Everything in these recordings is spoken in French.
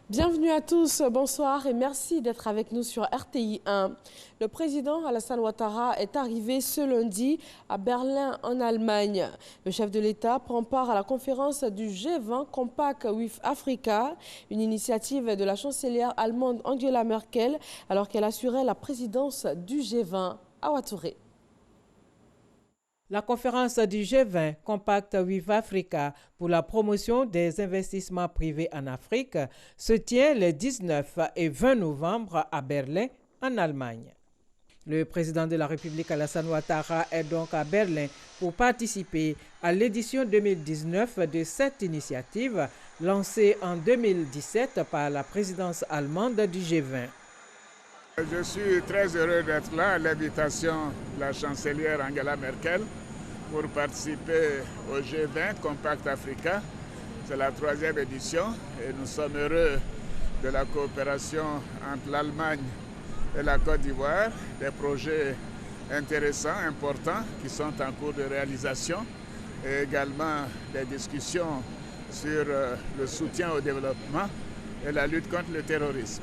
Bienvenue à tous, bonsoir et merci d'être avec nous sur RTI 1. Le président Alassane Ouattara est arrivé ce lundi à Berlin en Allemagne. Le chef de l'État prend part à la conférence du G20 Compact with Africa, une initiative de la chancelière allemande Angela Merkel alors qu'elle assurait la présidence du G20 à Ouattara. La conférence du G20 Compact with Africa pour la promotion des investissements privés en Afrique se tient les 19 et 20 novembre à Berlin, en Allemagne. Le président de la République Alassane Ouattara est donc à Berlin pour participer à l'édition 2019 de cette initiative lancée en 2017 par la présidence allemande du G20. Je suis très heureux d'être là à l'invitation de la chancelière Angela Merkel pour participer au G20 Compact Africa. C'est la 3e édition et nous sommes heureux de la coopération entre l'Allemagne et la Côte d'Ivoire, des projets intéressants, importants qui sont en cours de réalisation et également des discussions sur le soutien au développement et la lutte contre le terrorisme.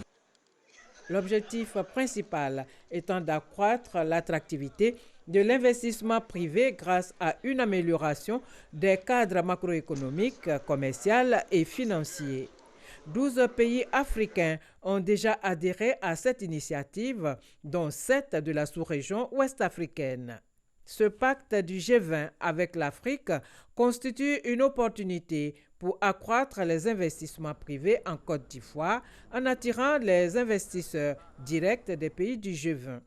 L'objectif principal étant d'accroître l'attractivité de l'investissement privé grâce à une amélioration des cadres macroéconomiques, commerciaux et financiers. 12 pays africains ont déjà adhéré à cette initiative, dont 7 de la sous-région ouest-africaine. Ce pacte du G20 avec l'Afrique constitue une opportunité pour accroître les investissements privés en Côte d'Ivoire en attirant les investisseurs directs des pays du G20.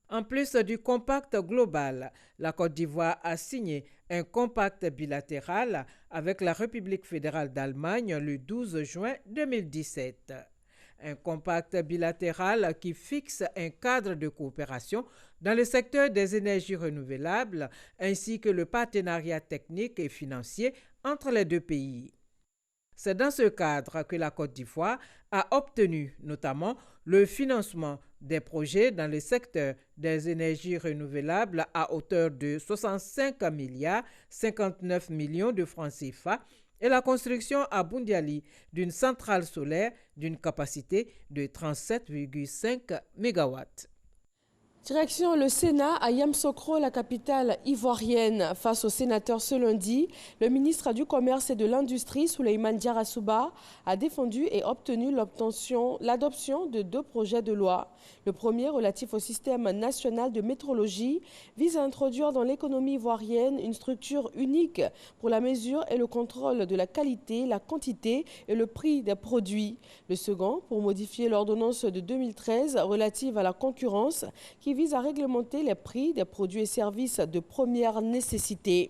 En plus du compact global, la Côte d'Ivoire a signé un compact bilatéral avec la République fédérale d'Allemagne le 12 juin 2017. Un compact bilatéral qui fixe un cadre de coopération dans le secteur des énergies renouvelables ainsi que le partenariat technique et financier entre les deux pays. C'est dans ce cadre que la Côte d'Ivoire a obtenu notamment le financement des projets dans le secteur des énergies renouvelables à hauteur de 65 milliards 59 millions de francs CFA et la construction à Boundiali d'une centrale solaire d'une capacité de 37,5 MW. Direction le Sénat à Yamoussoukro, la capitale ivoirienne. Face aux sénateurs ce lundi, le ministre du Commerce et de l'Industrie, Souleymane Diarra Souba, a défendu et obtenu l'adoption de 2 projets de loi. Le premier, relatif au système national de métrologie, vise à introduire dans l'économie ivoirienne une structure unique pour la mesure et le contrôle de la qualité, la quantité et le prix des produits. Le second, pour modifier l'ordonnance de 2013 relative à la concurrence, qui vise à réglementer les prix des produits et services de première nécessité.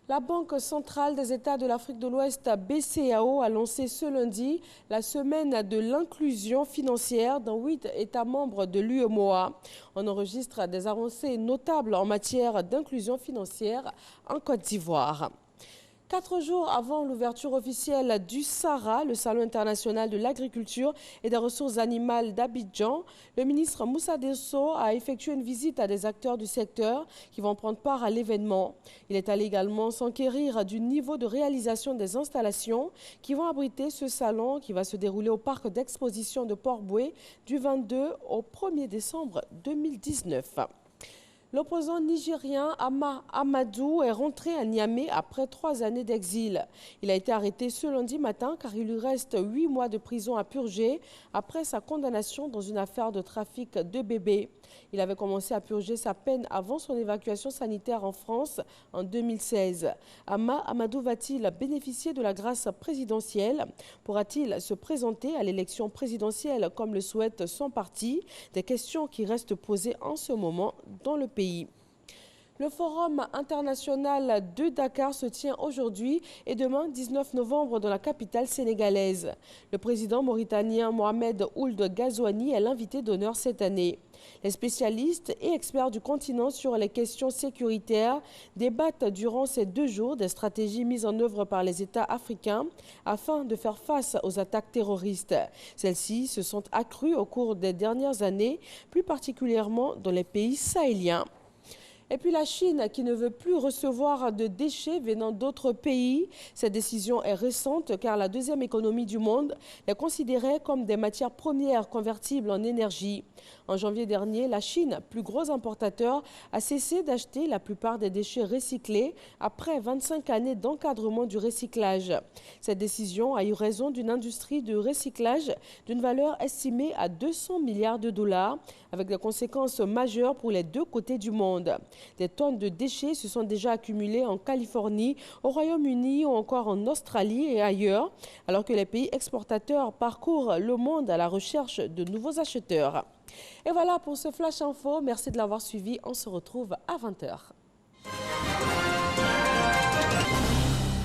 La Banque centrale des États de l'Afrique de l'Ouest, BCEAO, a lancé ce lundi la semaine de l'inclusion financière dans 8 États membres de l'UEMOA. On enregistre des avancées notables en matière d'inclusion financière en Côte d'Ivoire. 4 jours avant l'ouverture officielle du SARA, le Salon international de l'agriculture et des ressources animales d'Abidjan, le ministre Moussa Desso a effectué une visite à des acteurs du secteur qui vont prendre part à l'événement. Il est allé également s'enquérir du niveau de réalisation des installations qui vont abriter ce salon qui va se dérouler au parc d'exposition de Port-Boué du 22 au 1er décembre 2019. L'opposant nigérien Ama Amadou est rentré à Niamey après 3 années d'exil. Il a été arrêté ce lundi matin car il lui reste 8 mois de prison à purger après sa condamnation dans une affaire de trafic de bébés. Il avait commencé à purger sa peine avant son évacuation sanitaire en France en 2016. Ama Amadou va-t-il bénéficier de la grâce présidentielle? Pourra-t-il se présenter à l'élection présidentielle comme le souhaite son parti? Des questions qui restent posées en ce moment dans le pays. Le Forum international de Dakar se tient aujourd'hui et demain 19 novembre dans la capitale sénégalaise. Le président mauritanien Mohamed Ould Ghazouani est l'invité d'honneur cette année. Les spécialistes et experts du continent sur les questions sécuritaires débattent durant ces 2 jours des stratégies mises en œuvre par les États africains afin de faire face aux attaques terroristes. Celles-ci se sont accrues au cours des dernières années, plus particulièrement dans les pays sahéliens. Et puis la Chine qui ne veut plus recevoir de déchets venant d'autres pays. Cette décision est récente car la deuxième économie du monde est considérée comme des matières premières convertibles en énergie. En janvier dernier, la Chine, plus gros importateur, a cessé d'acheter la plupart des déchets recyclés après 25 années d'encadrement du recyclage. Cette décision a eu raison d'une industrie de recyclage d'une valeur estimée à 200 milliards de dollars, avec des conséquences majeures pour les deux côtés du monde. Des tonnes de déchets se sont déjà accumulées en Californie, au Royaume-Uni ou encore en Australie et ailleurs, alors que les pays exportateurs parcourent le monde à la recherche de nouveaux acheteurs. Et voilà pour ce Flash Info. Merci de l'avoir suivi. On se retrouve à 20 h.